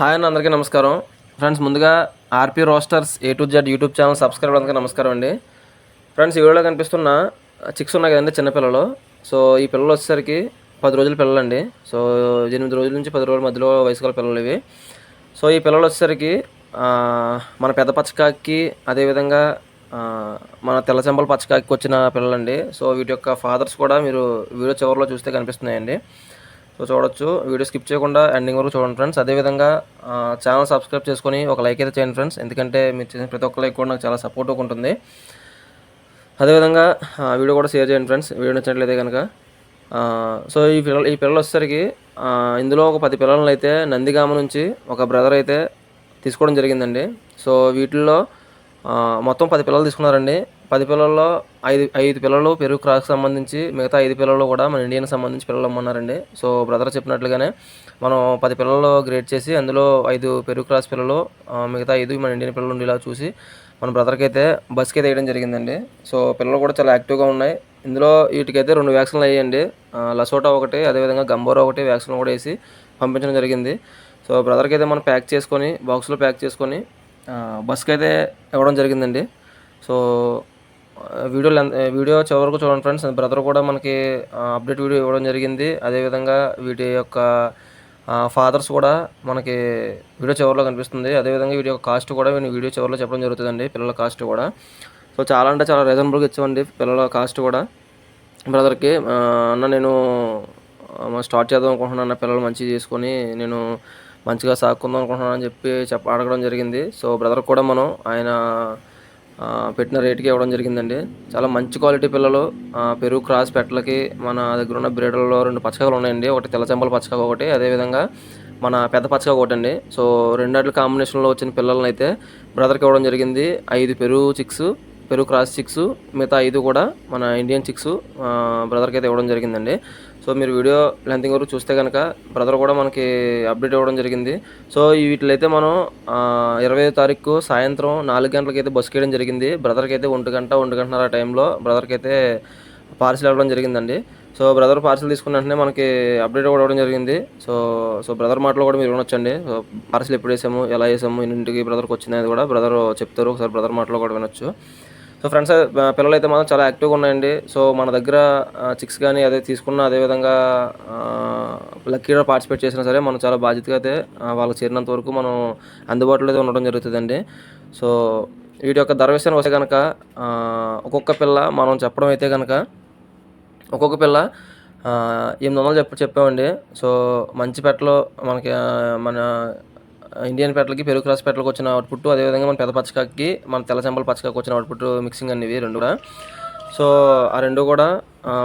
Hi అన్న, అందరికీ నమస్కారం. ఫ్రెండ్స్, ముందుగా RP roasters A to Z YouTube channel subscribe అందరికీ నమస్కారం అండి. ఫ్రెండ్స్, ఈ వీడియోలో కనిపిస్తున్న చిక్స్ ఉన్నాయి కదండి, చిన్నపిల్లలు. సో ఈ పిల్లలు వచ్చేసరికి 10 రోజుల పిల్లలండి. సో 8 రోజుల నుంచి 10 రోజుల మధ్యలో వయసు గల పిల్లలు ఇవి. సో ఈ పిల్లలు వచ్చేసరికి మన పెద్ద పచ్చకాకి, అదేవిధంగా మన తెల్ల చెంపల పచ్చకాకి వచ్చిన పిల్లలండి. సో వీటి యొక్క ఫాదర్స్ కూడా మీరు వీడియో చివరిలో చూస్తే కనిపిస్తున్నాయండి. సో చూడొచ్చు. వీడియో స్కిప్ చేయకుండా ఎండింగ్ వరకు చూడండి ఫ్రెండ్స్. అదేవిధంగా ఛానల్ సబ్స్క్రైబ్ చేసుకొని ఒక లైక్ అయితే చేయండి ఫ్రెండ్స్. ఎందుకంటే మీరు చేసిన ప్రతి ఒక్క లైక్ కూడా నాకు చాలా సపోర్ట్గా ఉంటుంది. అదేవిధంగా వీడియో కూడా షేర్ చేయండి ఫ్రెండ్స్, వీడియో నచ్చినట్లయితే కనుక. సో ఈ పిల్లలు వచ్చేసరికి ఇందులో ఒక 10 పిల్లలను అయితే నందిగామ నుంచి ఒక బ్రదర్ అయితే తీసుకోవడం జరిగిందండి. సో వీటిల్లో మొత్తం 10 పిల్లలు తీసుకున్నారండి. 10 పిల్లల్లో 5 పిల్లలు పెరుగు క్రాస్కి సంబంధించి, మిగతా 5 పిల్లలు కూడా మన ఇండియన్కి సంబంధించి పిల్లలు అమ్మన్నారండి. సో బ్రదర్ చెప్పినట్లుగానే మనం 10 పిల్లలు గ్రేడ్ చేసి అందులో 5 పెరుగు క్రాస్ పిల్లలు, మిగతా 5 మన ఇండియన్ పిల్లలు ఉండేలా చూసి మన బ్రదర్కి అయితే బస్కి అయితే వేయడం జరిగిందండి. సో పిల్లలు కూడా చాలా యాక్టివ్గా ఉన్నాయి. ఇందులో వీటికైతే 2 వ్యాక్సిన్లు అయ్యాయండి. లసోటా ఒకటి, అదేవిధంగా గంబోరా ఒకటి వ్యాక్సిన్ కూడా వేసి పంపించడం జరిగింది. సో బ్రదర్కి అయితే మనం ప్యాక్ చేసుకొని బాక్స్లో ప్యాక్ చేసుకొని బస్కి అయితే ఇవ్వడం జరిగిందండి. సో వీడియో చివరి వరకు చూడండి ఫ్రెండ్స్. బ్రదర్ కూడా మనకి అప్డేట్ వీడియో ఇవ్వడం జరిగింది. అదేవిధంగా వీటి యొక్క ఫాదర్స్ కూడా మనకి వీడియో చివరిలో కనిపిస్తుంది. అదేవిధంగా వీడియో కాస్ట్ కూడా వీడియో చివరిలో చెప్పడం జరుగుతుందండి, పిల్లల కాస్ట్ కూడా. సో చాలా అంటే చాలా రీజనబుల్గా ఇచ్చామండి పిల్లల కాస్ట్ కూడా బ్రదర్కి. అన్న నేను స్టార్ట్ చేద్దాం అనుకుంటున్నాను అన్న, పిల్లలు మంచిగా చేసుకొని నేను మంచిగా సాక్కుందాం అనుకుంటున్నాను అని చెప్పి అడగడం జరిగింది. సో బ్రదర్ కూడా మనం ఆయన పెట్టిన రేటుకి ఇవ్వడం జరిగిందండి. చాలా మంచి క్వాలిటీ పిల్లలు. పెరుగు క్రాస్ పెట్టలకి మన దగ్గర ఉన్న బ్రీడర్లో 2 పచ్చకాయలు ఉన్నాయండి. ఒకటి తెల్ల చెంపల పచ్చకాయ ఒకటి, అదేవిధంగా మన పెద్ద పచ్చకాయ ఒకటి అండి. సో రెండాట్ల కాంబినేషన్లో వచ్చిన పిల్లలను అయితే బ్రదర్కి ఇవ్వడం జరిగింది. 5 పెరుగు క్రాస్ చిక్స్, మిగతా 5 కూడా మన ఇండియన్ చిక్స్ బ్రదర్కి అయితే ఇవ్వడం జరిగిందండి. సో మీరు వీడియో లెంత్ వరకు చూస్తే కనుక బ్రదర్ కూడా మనకి అప్డేట్ ఇవ్వడం జరిగింది. సో వీటిలైతే మనం 25వ తారీఖు సాయంత్రం 4 గంటలకి అయితే బస్సు వేయడం జరిగింది. బ్రదర్కి అయితే 1 గంట 1:30 టైంలో బ్రదర్కి అయితే పార్సిల్ ఇవ్వడం జరిగిందండి. సో బ్రదర్ పార్సిల్ తీసుకున్న వెంటనే మనకి అప్డేట్ కూడా ఇవ్వడం జరిగింది. సో బ్రదర్ మాటలో కూడా మీరు వినొచ్చండి. సో పార్సిల్ ఎప్పుడు వేసాము, ఎలా వేసాము, ఇంటికి బ్రదర్కి వచ్చింది కూడా బ్రదర్ చెప్తారు. ఒకసారి బ్రదర్ మాటలో కూడా వినొచ్చు. సో ఫ్రెండ్స్, పిల్లలు అయితే మాత్రం చాలా యాక్టివ్గా ఉన్నాయండి. సో మన దగ్గర చిక్స్ కానీ అదే తీసుకున్న, అదేవిధంగా లక్కీలో పార్టిసిపేట్ చేసినా సరే మనం చాలా బాధ్యతగా అయితే వాళ్ళకి చేరినంత వరకు మనం అందుబాటులో అయితే ఉండడం జరుగుతుందండి. సో వీటి యొక్క ధర విషయానికి వస్తే కనుక ఒక్కొక్క పిల్ల మనం చెప్పడం అయితే కనుక ఒక్కొక్క పిల్ల 800 చెప్పామండి. సో మంచి పెట్టలో మనకి మన ఇండియన్ పెట్టలకి, పెరుగు క్రాస్ పెట్టలకు వచ్చిన అవుట్పుట్, అదేవిధంగా మన పెద్ద పచ్చకాకి, మన తెల్ల చెంపల పచ్చకాకి వచ్చిన అవుట్పుట్ మిక్సింగ్ అనేవి 2 కూడా. సో ఆ 2 కూడా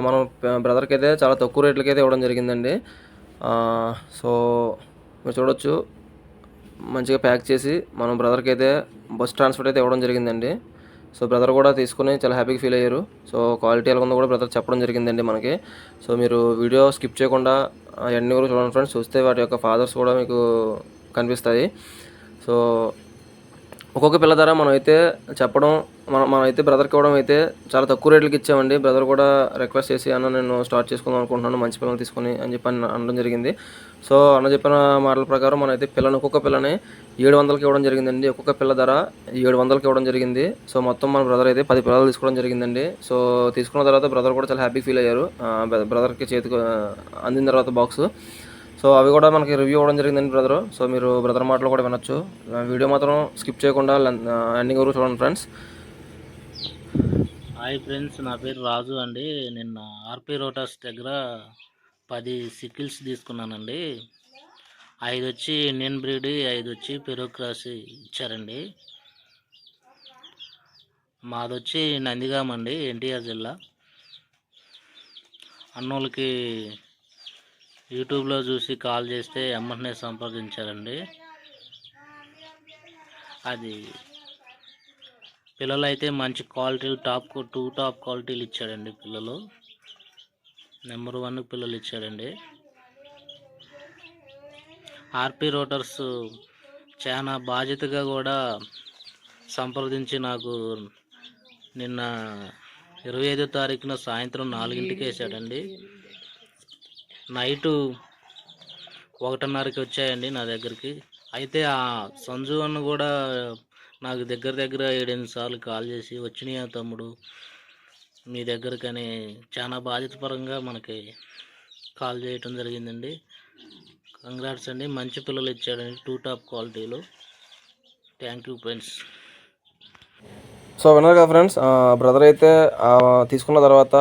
మనం బ్రదర్కి అయితే చాలా తక్కువ రేట్లకి అయితే ఇవ్వడం జరిగిందండి. సో మీరు చూడొచ్చు, మంచిగా ప్యాక్ చేసి మనం బ్రదర్కి అయితే బస్ ట్రాన్స్పోర్ట్ అయితే ఇవ్వడం జరిగిందండి. సో బ్రదర్ కూడా తీసుకుని చాలా హ్యాపీగా ఫీల్ అయ్యారు. సో క్వాలిటీ ఎలా ఉందో కూడా బ్రదర్ చెప్పడం జరిగిందండి మనకి. సో మీరు వీడియో స్కిప్ చేయకుండా అన్నీ కూడా చూడండి ఫ్రెండ్స్. చూస్తే వాటి యొక్క ఫాదర్స్ కూడా మీకు కనిపిస్తాయి. సో ఒక్కొక్క పిల్ల ధర మనం అయితే చెప్పడం, మనం అయితే బ్రదర్కి ఇవ్వడం అయితే చాలా తక్కువ రేట్లకి ఇచ్చామండి. బ్రదర్ కూడా రిక్వెస్ట్ చేసి, అన్న నేను స్టార్ట్ చేసుకుందాం అనుకుంటున్నాను మంచి పిల్లలు తీసుకొని అని చెప్పి అనడం జరిగింది. సో అన్న చెప్పిన మాటల ప్రకారం మనం అయితే ఒక్కొక్క పిల్లని 700కి ఇవ్వడం జరిగిందండి. ఒక్కొక్క పిల్ల ధర 700కి ఇవ్వడం జరిగింది. సో మొత్తం మన బ్రదర్ అయితే 10 పిల్లలు తీసుకోవడం జరిగిందండి. సో తీసుకున్న తర్వాత బ్రదర్ కూడా చాలా హ్యాపీ ఫీల్ అయ్యారు. బ్రదర్కి చేతికి అందిన తర్వాత బాక్స్. సో అవి కూడా మనకి రివ్యూ అవ్వడం జరిగిందండి బ్రదర్. సో మీరు బ్రదర్ మాటలు కూడా వినొచ్చు. వీడియో మాత్రం స్కిప్ చేయకుండా ఎండింగ్ వరకు చూడండి ఫ్రెండ్స్. హాయ్ ఫ్రెండ్స్, నా పేరు రాజు అండి. నిన్న ఆర్పీ రోటర్స్ దగ్గర 10 సికిల్స్ తీసుకున్నానండి. 5 వచ్చి ఇండియన్ బ్రీడ్, 5 వచ్చి పెరుగు క్రాస్ ఇచ్చారండి. మాదొచ్చి నందిగామ అండి, ఎన్టీఆర్ జిల్లా. అన్నోళ్ళకి యూట్యూబ్లో చూసి కాల్ చేస్తే ఎమ్మటనే సంప్రదించారండి. అది పిల్లలు అయితే మంచి క్వాలిటీలు టాప్ క్వాలిటీలు ఇచ్చాడండి. పిల్లలు నెంబర్ 1 పిల్లలు ఇచ్చాడండి. ఆర్పీ రోటర్స్ చాలా బాధ్యతగా కూడా సంప్రదించి నాకు నిన్న 25వ తారీఖున సాయంత్రం 4ంటికి వేసాడండి. నైటు 1:30కి వచ్చాయండి నా దగ్గరికి. అయితే ఆ సంజు అన్న కూడా నాకు దగ్గర దగ్గర 7-8 సార్లు కాల్ చేసి వచ్చినాయా తమ్ముడు మీ దగ్గరకని చాలా బాధ్యతపరంగా మనకి కాల్ చేయటం జరిగిందండి. కంగ్రాట్స్ అండి, మంచి పిల్లలు ఇచ్చాడండి, 2 టాప్ క్వాలిటీలు. Thank you friends. సో విన్నారు కదా ఫ్రెండ్స్, బ్రదర్ అయితే తీసుకున్న తర్వాత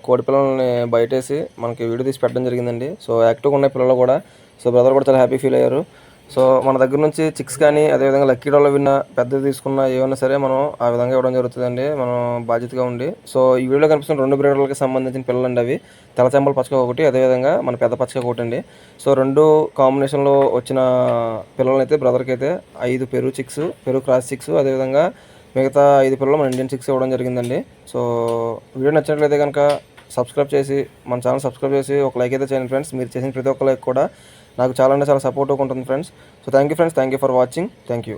కోడి పిల్లల్ని బయటేసి మనకి వీడియో తీసి పెట్టడం జరిగిందండి. సో యాక్టివ్గా ఉన్న పిల్లలు కూడా, సో బ్రదర్ కూడా చాలా హ్యాపీ ఫీల్ అయ్యారు. సో మన దగ్గర నుంచి చిక్స్ కానీ అదేవిధంగా లక్కీ డాల్లో విన్న పెద్దది తీసుకున్న ఏమైనా సరే మనం ఆ విధంగా ఇవ్వడం జరుగుతుందండి, మనం బాధ్యతగా ఉండి. సో ఈ వీడియోలో కనిపిస్తున్న 2 బ్రీడర్లకి సంబంధించిన పిల్లలండి అవి. తెల్ల చెంబల పచ్చక ఒకటి, అదేవిధంగా మన పెద్ద పచ్చక ఒకటి అండి. సో 2 కాంబినేషన్లో వచ్చిన పిల్లలైతే బ్రదర్కి అయితే 5 పెరుగు చిక్స్, పెరుగు క్రాస్ చిక్స్, అదేవిధంగా మిగతా 5 పిల్లలు మన ఇండియన్ చిక్స్ ఇవ్వడం జరిగిందండి. సో వీడియో నచ్చినట్లయితే కనుక సబ్స్క్రైబ్ చేసి మన ఛానల్ సబ్స్క్రైబ్ చేసి ఒక లైక్ అయితే చేయండి ఫ్రెండ్స్. మీరు చేసిన ప్రతి ఒక్క లైక్ కూడా నాకు చాలా అంటే చాలా సపోర్ట్గా ఉంటుంది friends. So thank you friends, thank you for watching, thank you.